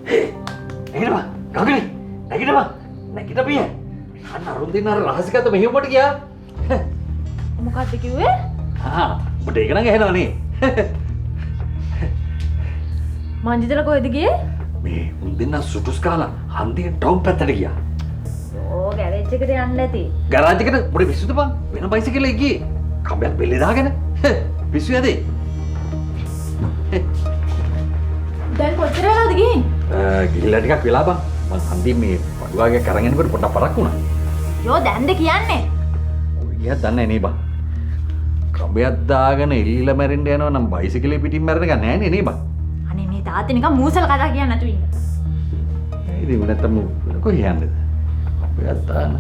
නැගිටපන් ගගනේ නැගිටපන් නැගිටපිය අන්න අරුන් දෙන්න අර රහසිගත මෙහෙමකට ගියා මොකක්ද කිව්වේ? ඔබට ඒක නම් ඇහෙනවනේ මංජිතලා කොහෙද ගියේ? මේ උන් දෙන්න සුටුස් කාලා හන්දිය ටවුන් පැත්තට ගියා ඕ ගෑරේජ් එකට යන්න නැති. ගරාජ් එකට පොඩි පිස්සුද බං වෙන බයිසිකල් එක ගියේ කම්බයක් බෙල්ලේ දාගෙන පිස්සු යදේ දැන් කොච්චර වෙලාද ගිහින්? ගිහිල්ලා ටිකක් වෙලා බං මං හන්දිය මේ පඩුවාගේ කරන් යනකොට පොඩ්ඩක් පරක් වුණා යෝ දැන්ද කියන්නේ? ඔය ගියත් දන්නේ නේ බං කම්බයක් දාගෙන එල්ලීලා මැරෙන්න යනවා නම් බයිසිකලේ පිටින් මැරෙන්න ගන්න නෑනේ නේ බං අනේ මේ තාත්තේ නිකන් මූසල කතා කියන්නේ නැතු ඉන්න. ඉතින් නැත්තම් කොහේ යන්නද? කම්බයක් දාන